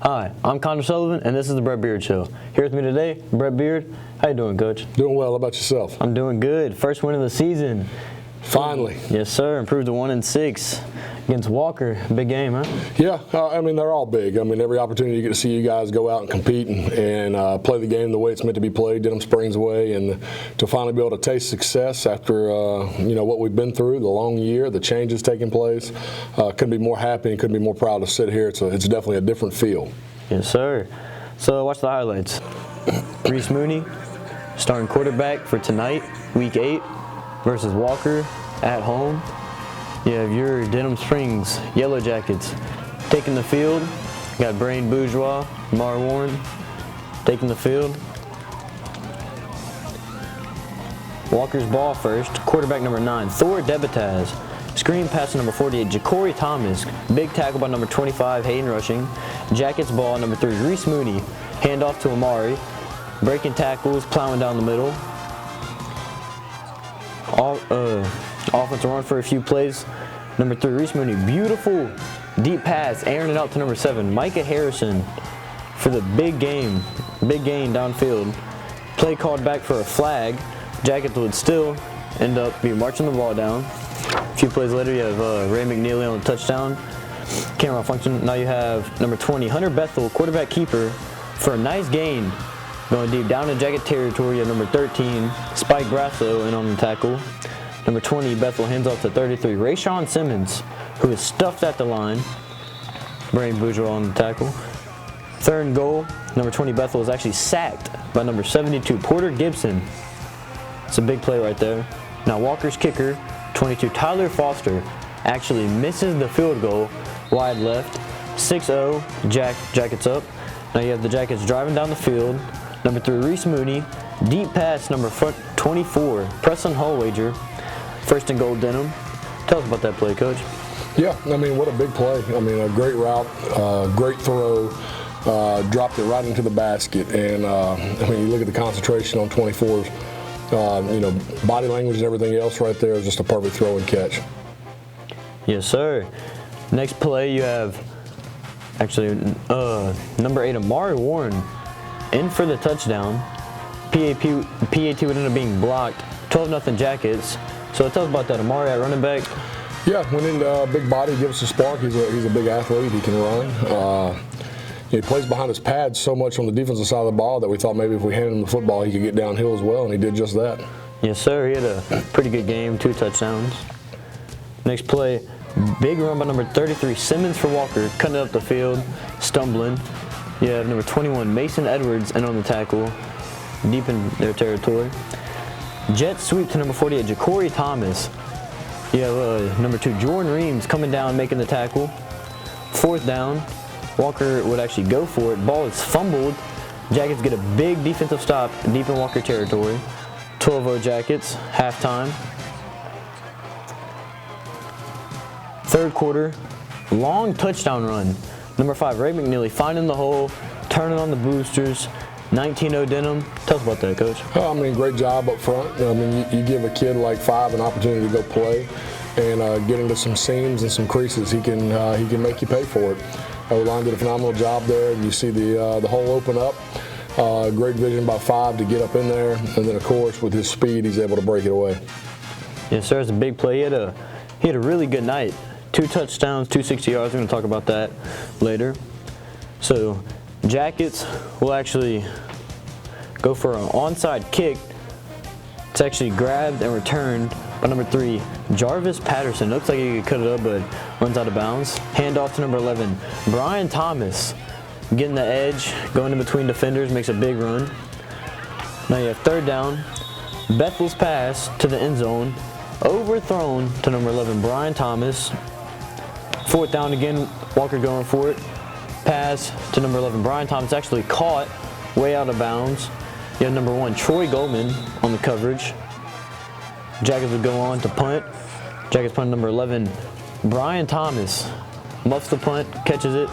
Hi, I'm Connor Sullivan, and this is the Brett Beard Show. Here with me today, Brett Beard. How you doing, Coach? Doing well. How about yourself? I'm doing good. First win of the season. Finally. Yes, sir. Improved to 1-6 against Walker. Big game, huh? Yeah, I mean, they're all big. I mean, every opportunity you get to see you guys go out and compete and play the game the way it's meant to be played, Denham Springs way, and to finally be able to taste success after, what we've been through, the long year, the changes taking place. Couldn't be more happy and couldn't be more proud to sit here. It's definitely a different feel. Yes, sir. So watch the highlights. Reese Mooney, starting quarterback for tonight, Week 8, versus Walker at home. You have your Denham Springs Yellow Jackets taking the field. You got Brain Bourgeois, Mar Warren taking the field. Walker's ball first. Quarterback number 9, Thor Debataz. Screen pass to number 48, Ja'Cory Thomas. Big tackle by number 25, Hayden Rushing. Jackets ball, number 3, Reese Mooney. Handoff to Amari. Breaking tackles, plowing down the middle. Offense run for a few plays. Number 3, Reese Mooney. Beautiful deep pass, airing it out to number 7, Micah Harrison for the big gain downfield. Play called back for a flag. Jackets would still end up marching the ball down. A few plays later, you have Ray McNeely on the touchdown. Camera function. Now you have number 20, Hunter Bethel, quarterback keeper, for a nice gain. Going deep down in Jacket territory. You have number 13, Spike Grasso, in on the tackle. Number 20, Bethel hands off to 33, Rayshawn Simmons, who is stuffed at the line. Brain Bourgeois on the tackle. Third and goal. Number 20, Bethel is actually sacked by number 72, Porter Gibson. It's a big play right there. Now Walker's kicker, 22, Tyler Foster, actually misses the field goal wide left. 6-0, Jackets up. Now you have the Jackets driving down the field. Number 3, Reese Mooney. Deep pass, number 24, Preston Hallwager. First and goal, Denham. Tell us about that play, Coach. Yeah, I mean, what a big play. I mean, a great route, great throw, dropped it right into the basket. And, you look at the concentration on 24's, body language and everything else right there is just a perfect throw and catch. Yes, sir. Next play, you have number 8, Amari Warren, in for the touchdown. PAT would end up being blocked. 12-0 Jackets. So tell us about that. Amari at running back. Yeah, went in big body, gives us a spark. He's a big athlete. He can run. He plays behind his pads so much on the defensive side of the ball that we thought maybe if we handed him the football, he could get downhill as well, and he did just that. Yes, sir. He had a pretty good game, 2 touchdowns. Next play, big run by number 33, Simmons for Walker, cutting up the field, stumbling. You have number 21, Mason Edwards, in on the tackle, deep in their territory. Jet sweep to number 48, Ja'Cory Thomas. You have number 2, Jordan Reams, coming down, making the tackle. 4th down. Walker would actually go for it. Ball is fumbled. Jackets get a big defensive stop deep in Walker territory. 12-0 Jackets, halftime. Third quarter, long touchdown run. Number 5, Ray McNeely finding the hole, turning on the boosters. 19-0 Denham. Tell us about that, Coach. Great job up front. You give a kid like 5 an opportunity to go play and get into some seams and some creases. He can make you pay for it. O-line did a phenomenal job there, and you see the hole open up. Great vision by 5 to get up in there, and then of course with his speed, he's able to break it away. Yes, sir. It's a big play. He had a really good night. 2 touchdowns, 260 yards. We're going to talk about that later. So Jackets will actually go for an onside kick. It's actually grabbed and returned by number 3, Jarvis Patterson. Looks like he could cut it up, but runs out of bounds. Handoff to number 11, Brian Thomas. Getting the edge, going in between defenders, makes a big run. Now you have 3rd down. Bethel's pass to the end zone. Overthrown to number 11, Brian Thomas. 4th down again, Walker going for it. Pass to number 11, Brian Thomas, actually caught way out of bounds. You have number 1, Troy Goldman, on the coverage. Jackets would go on to punt. Jackets punt number 11, Brian Thomas. Muffs the punt, catches it,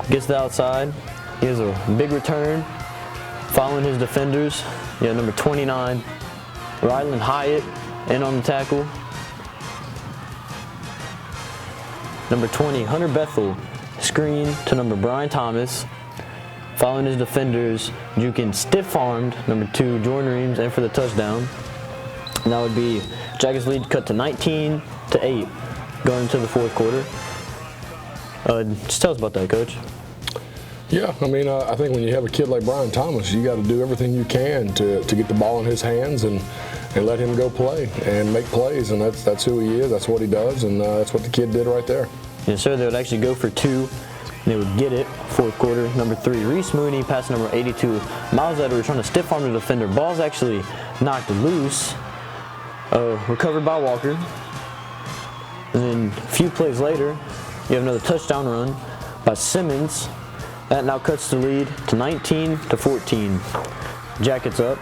gets the outside. He has a big return, following his defenders. You have number 29, Ryland Hyatt, in on the tackle. Number 20, Hunter Bethel, screen to number Brian Thomas. Following his defenders, juking stiff-armed number 2 Jordan Reams in for the touchdown. And that would be Jackets lead cut to 19-8 going into the fourth quarter. Just tell us about that, Coach. Yeah, I mean, I think when you have a kid like Brian Thomas, you got to do everything you can to get the ball in his hands and let him go play and make plays, and that's who he is, that's what he does, and that's what the kid did right there. Yes, sir. They would actually go for 2, and they would get it. Fourth quarter, number 3, Reese Mooney, pass number 82, Miles Edwards trying to stiff arm the defender. Ball's actually knocked loose, recovered by Walker. And then a few plays later, you have another touchdown run by Simmons. That now cuts the lead to 19-14. Jackets up.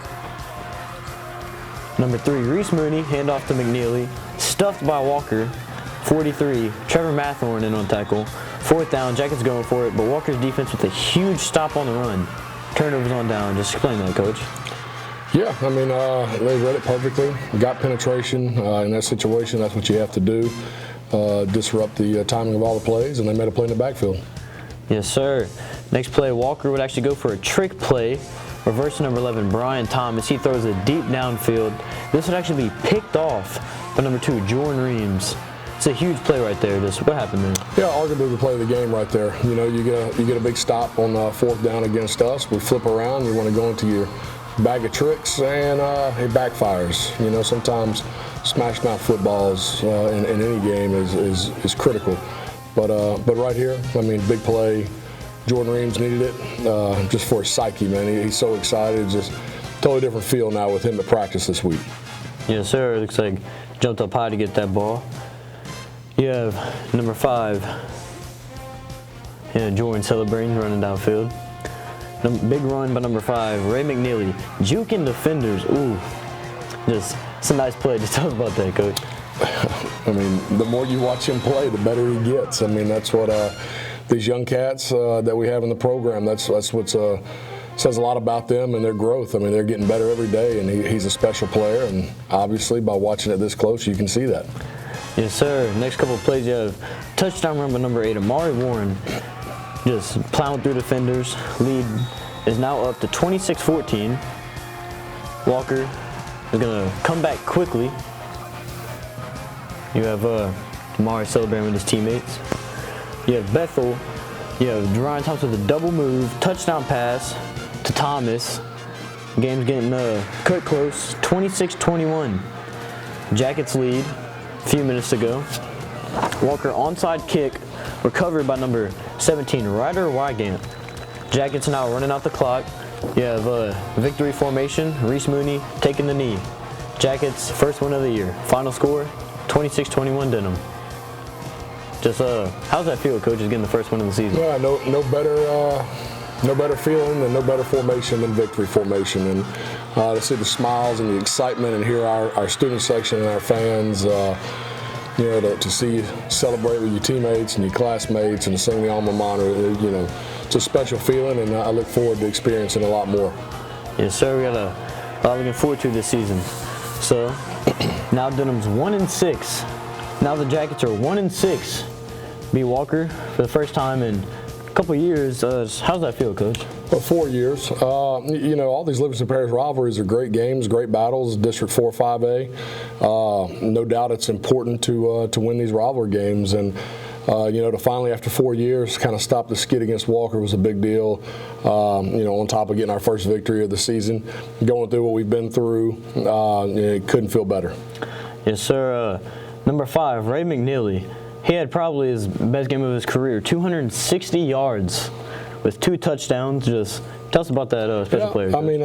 Number 3, Reese Mooney, handoff to McNeely, stuffed by Walker. 43, Trevor Mathorn in on tackle. Fourth down, Jackets going for it, but Walker's defense with a huge stop on the run. Turnovers on down. Just explain that, Coach. Yeah, I mean, they read it perfectly. Got penetration in that situation. That's what you have to do. Disrupt the timing of all the plays, and they made a play in the backfield. Yes, sir. Next play, Walker would actually go for a trick play. Reverse number 11, Brian Thomas. He throws it deep downfield. This would actually be picked off by number 2, Jordan Reams. It's a huge play right there. Just what happened there? Yeah, arguably the play of the game right there. You know, you get a big stop on fourth down against us. We flip around. You want to go into your bag of tricks, and it backfires. You know, sometimes smash mouth footballs in any game is critical. But right here, I mean, big play. Jordan Reams needed it just for his psyche, man. He's so excited. Just totally different feel now with him at practice this week. Yes, sir. It looks like jumped up high to get that ball. You have number 5, Jordan celebrating, running downfield. Big run by number 5, Ray McNeely, juking defenders. Ooh, just it's a nice play. Just tell us about that, Coach. I mean, the more you watch him play, the better he gets. I mean, that's what these young cats that we have in the program, that's what says a lot about them and their growth. I mean, they're getting better every day, and he's a special player, and obviously by watching it this close, you can see that. Yes, sir. Next couple of plays, you have touchdown run by number 8, Amari Warren, just plowing through defenders. Lead is now up to 26-14. Walker is going to come back quickly. You have Amari celebrating with his teammates. You have Bethel. You have Dorian Thompson with a double move, touchdown pass to Thomas. Game's getting cut close, 26-21. Jackets lead. A few minutes to go. Walker onside kick, recovered by number 17, Ryder Wygant. Jackets now running out the clock. You have victory formation, Reese Mooney taking the knee. Jackets first win of the year. Final score, 26-21 Denham. Just how's that feel, Coach, is getting the first win of the season? Yeah, no better feeling and no better formation than victory formation. And to see the smiles and the excitement and hear our student section and our fans, you know, to see you celebrate with your teammates and your classmates and sing the alma mater, you know, it's a special feeling, and I look forward to experiencing a lot more. Yes, sir. We got a lot looking forward to this season. So now Denham's 1-6. Now the Jackets are 1-6. Beat Walker for the first time in a couple of years. How's that feel, Coach? Well, 4 years. You know, all these Livingston Parish rivalries are great games, great battles. District 4, 5A. No doubt it's important to win these rivalry games, and you know, to finally after 4 years kind of stop the skid against Walker was a big deal. You know, on top of getting our first victory of the season, going through what we've been through, it couldn't feel better. Yes, sir. Number 5, Ray McNeely. He had probably his best game of his career, 260 yards with 2 touchdowns. Just tell us about that special player. I mean,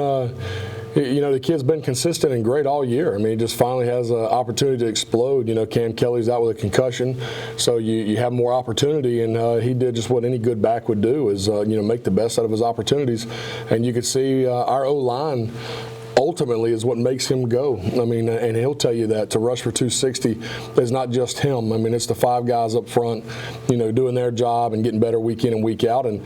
you know, the kid's been consistent and great all year. I mean, he just finally has an opportunity to explode. You know, Cam Kelly's out with a concussion, so you have more opportunity, and he did just what any good back would do, is you know, make the best out of his opportunities. And you could see our O-line ultimately is what makes him go. I mean, and he'll tell you that to rush for 260 is not just him. I mean, it's the 5 guys up front, you know, doing their job and getting better week in and week out. And,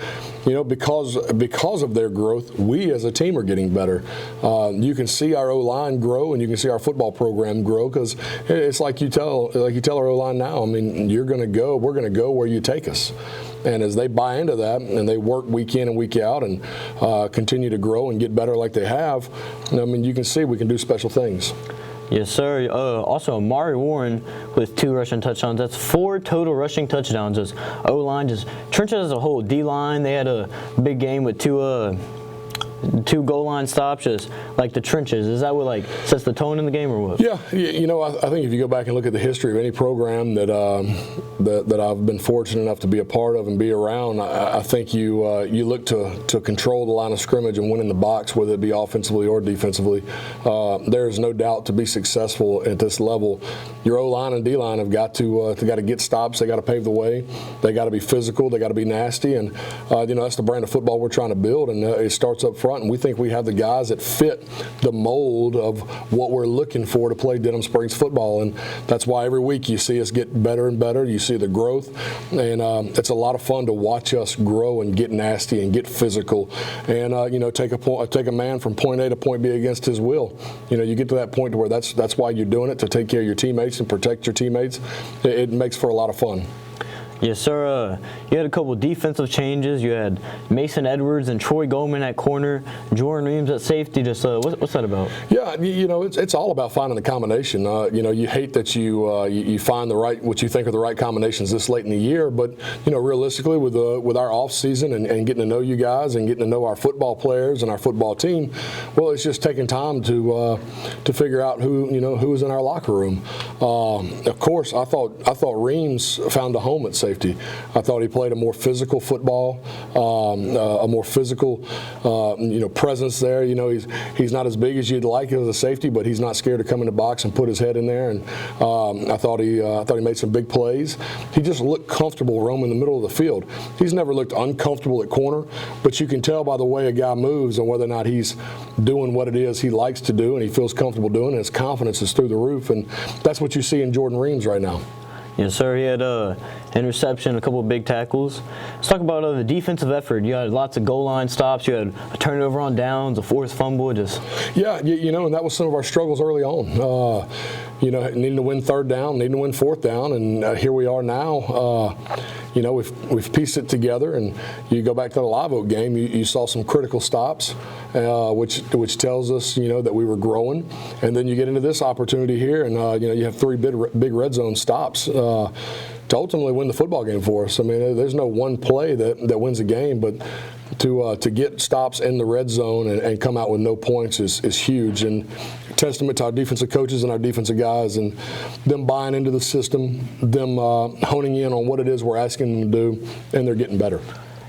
you know, because of their growth, we as a team are getting better. You can see our O-line grow, and you can see our football program grow, because it's like you tell our O-line now. I mean, we're going to go where you take us. And as they buy into that and they work week in and week out and continue to grow and get better like they have, I mean, you can see we can do special things. Yes, sir. Also, Amari Warren with 2 rushing touchdowns. That's 4 total rushing touchdowns. Just O-line, just Trenches as a whole. D-line, they had a big game with 2 goal line stops, just like the trenches. Is that what like sets the tone in the game, or what? Yeah, you know, I think if you go back and look at the history of any program that that I've been fortunate enough to be a part of and be around, I think you look to control the line of scrimmage and win in the box, whether it be offensively or defensively. There is no doubt to be successful at this level, your O-line and D-line have got to get stops. They got to pave the way. They got to be physical. They got to be nasty, and you know, that's the brand of football we're trying to build, and it starts up front. And we think we have the guys that fit the mold of what we're looking for to play Denham Springs football, and that's why every week you see us get better and better. You see the growth, and it's a lot of fun to watch us grow and get nasty and get physical, and you know, take a man from point A to point B against his will. You know, you get to that point to where that's why you're doing it, to take care of your teammates and protect your teammates. It makes for a lot of fun. Yes, sir. You had a couple defensive changes. You had Mason Edwards and Troy Goldman at corner, Jordan Reams at safety. Just what's that about? Yeah, you know, it's all about finding the combination. You know, you hate that you find what you think are the right combinations this late in the year, but you know, realistically, with our off season and getting to know you guys and getting to know our football players and our football team, well, it's just taking time to figure out who is in our locker room. Of course, I thought Reams found a home at safety. I thought he played a more physical football, a more physical, presence there. You know, he's not as big as you'd like as a safety, but he's not scared to come in the box and put his head in there. And I thought he made some big plays. He just looked comfortable roaming the middle of the field. He's never looked uncomfortable at corner, but you can tell by the way a guy moves and whether or not he's doing what it is he likes to do and he feels comfortable doing. And his confidence is through the roof, and that's what you see in Jordan Reams right now. Yes, sir. He had interception, a couple of big tackles. Let's talk about the defensive effort. You had lots of goal line stops. You had a turnover on downs, a forced fumble. Yeah, you know, and that was some of our struggles early on. You know, needing to win third down, needing to win fourth down, and here we are now. You know, we've pieced it together, and you go back to the Live Oak game, you saw some critical stops, which tells us, you know, that we were growing. And then you get into this opportunity here, and you know, you have 3 big red zone stops to ultimately win the football game for us. I mean, there's no one play that wins a game, but to get stops in the red zone and come out with no points is huge, and testament to our defensive coaches and our defensive guys and them buying into the system, them honing in on what it is we're asking them to do, and they're getting better.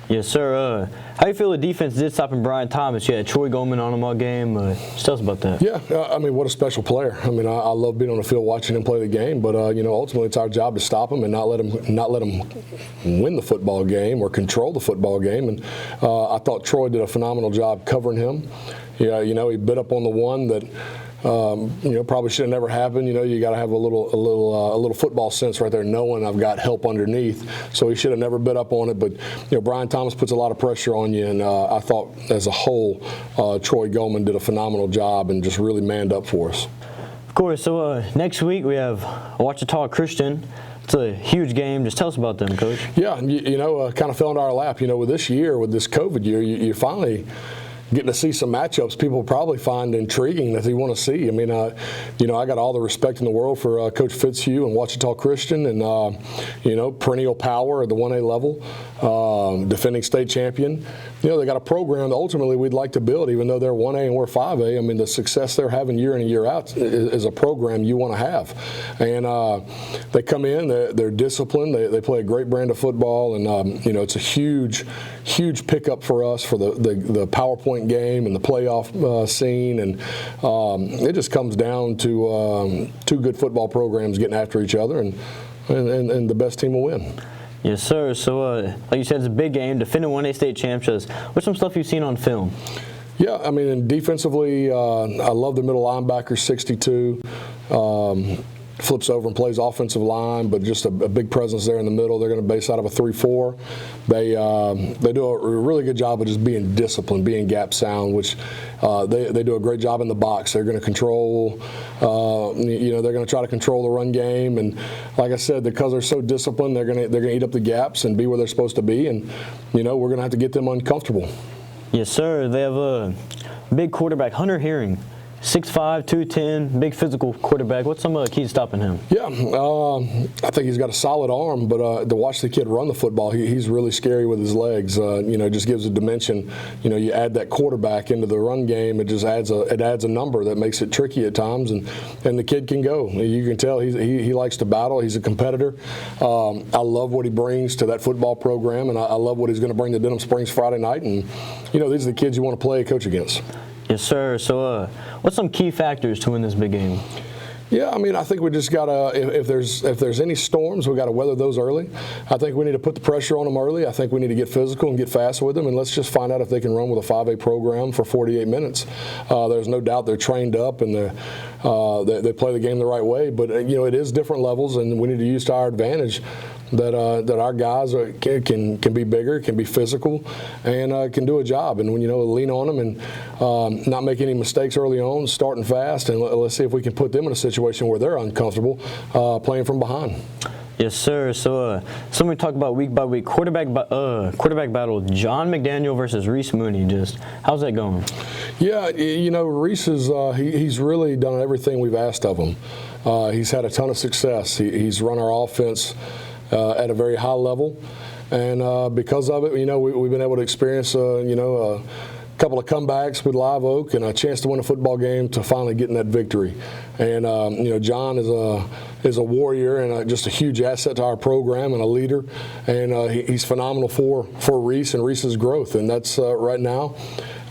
Yes, sir. How do you feel the defense did stopping Brian Thomas? You had Troy Goldman on him all game. Just tell us about that. Yeah, I mean, what a special player. I mean, I love being on the field watching him play the game, but you know, ultimately it's our job to stop him and not let him win the football game or control the football game. And I thought Troy did a phenomenal job covering him. Yeah, you know, he bit up on the one that you know, probably should have never happened. You know, you got to have a little football sense right there, knowing I've got help underneath. So he should have never bit up on it. But you know, Brian Thomas puts a lot of pressure on you, and I thought as a whole, Troy Goldman did a phenomenal job and just really manned up for us. Of course. So next week we have Ouachita Christian. It's a huge game. Just tell us about them, Coach. Yeah, you know, kind of fell into our lap. You know, with this COVID year, you finally getting to see some matchups people probably find intriguing that they want to see. I mean, you know, I got all the respect in the world for Coach Fitzhugh and Ouachita Christian, and you know, perennial power at the 1A level, defending state champion. You know, they got a program that ultimately we'd like to build, even though they're 1A and we're 5A. I mean, the success they're having year in and year out is a program you want to have. And they come in, they're disciplined, they play a great brand of football, and you know, it's a huge pickup for us for the PowerPoint game and the playoff scene, and it just comes down to 2 good football programs getting after each other, and the best team will win. Yes, sir. So, like you said, it's a big game. Defending 1A state champions. What's some stuff you've seen on film? Yeah, I mean, defensively, I love the middle linebacker, 62. flips over and plays offensive line, but just a big presence there in the middle. They're going to base out of a 3-4. They do a really good job of just being disciplined, being gap sound, which they do a great job in the box. They're going to control, they're going to try to control the run game, and like I said, because they're so disciplined, they're going to eat up the gaps and be where they're supposed to be, and we're going to have to get them uncomfortable. Yes, sir. They have a big quarterback, Hunter Herring. 6'5", 210, big physical quarterback. What's some keys stopping him? Yeah, I think he's got a solid arm, but to watch the kid run the football, he's really scary with his legs. Just gives a dimension. You add that quarterback into the run game, it just adds a number that makes it tricky at times, and the kid can go. You can tell he likes to battle. He's a competitor. I love what he brings to that football program, and I love what he's going to bring to Denham Springs Friday night. And these are the kids you want to play coach against. Yes, sir. So, what's some key factors to win this big game? Yeah, I think we just got to, if there's any storms, we got to weather those early. I think we need to put the pressure on them early. I think we need to get physical and get fast with them, and let's just find out if they can run with a 5A program for 48 minutes. There's no doubt they're trained up and they play the game the right way, but it is different levels, and we need to use to our advantage that our guys can be bigger, can be physical, and can do a job. And when lean on them and not make any mistakes early on, starting fast, and let's see if we can put them in a situation where they're uncomfortable playing from behind. Yes, sir. So, somebody talk about week by week quarterback battle. John McDaniel versus Reese Mooney. Just how's that going? Yeah, Reese is he's really done everything we've asked of him. He's had a ton of success. He's run our offense at a very high level, and because of it, we've been able to experience a couple of comebacks with Live Oak and a chance to win a football game to finally getting that victory. And John is a warrior and just a huge asset to our program and a leader, and he's phenomenal for Reese and Reese's growth. And that's right now.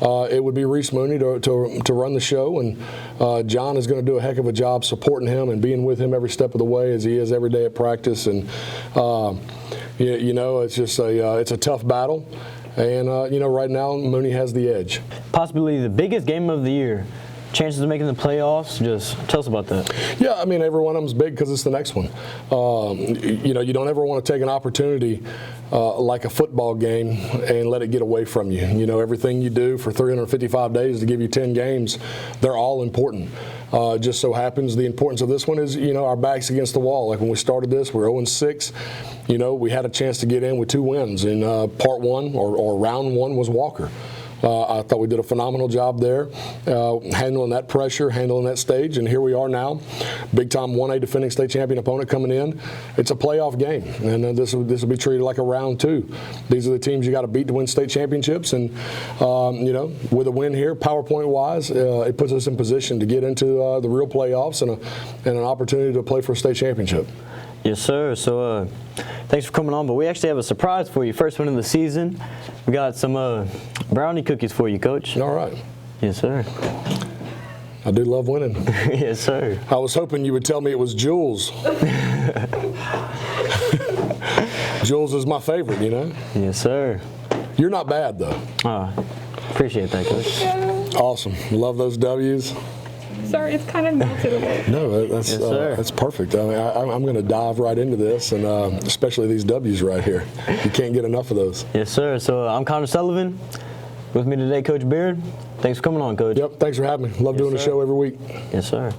It would be Reese Mooney to run the show, and John is going to do a heck of a job supporting him and being with him every step of the way as he is every day at practice. And it's just it's a tough battle, and right now Mooney has the edge. Possibly the biggest game of the year. Chances of making the playoffs, just tell us about that. Yeah, every one of them is big because it's the next one. You don't ever want to take an opportunity like a football game and let it get away from you. Everything you do for 355 days to give you 10 games, they're all important. Just so happens the importance of this one is, our backs against the wall. Like when we started this, we were 0-6. We had a chance to get in with 2 wins, and part one or round one was Walker. I thought we did a phenomenal job there, handling that pressure, handling that stage, and here we are now, big-time 1A defending state champion opponent coming in. It's a playoff game, and this will be treated like a round 2. These are the teams you got to beat to win state championships, and with a win here, PowerPoint-wise, it puts us in position to get into the real playoffs and an opportunity to play for a state championship. Yes, sir. So thanks for coming on, but we actually have a surprise for you. First one of the season. We got some brownie cookies for you, Coach. All right. Yes, sir. I do love winning. Yes, sir. I was hoping you would tell me it was Jules. Jules is my favorite, Yes, sir. You're not bad, though. Appreciate that, Coach. Awesome. Love those W's. Sorry, it's kind of melted a little. No, that's perfect. I'm going to dive right into this, and especially these W's right here. You can't get enough of those. Yes, sir. So I'm Connor Sullivan. With me today, Coach Beard. Thanks for coming on, Coach. Yep, thanks for having me. Love doing the show every week. Yes, sir.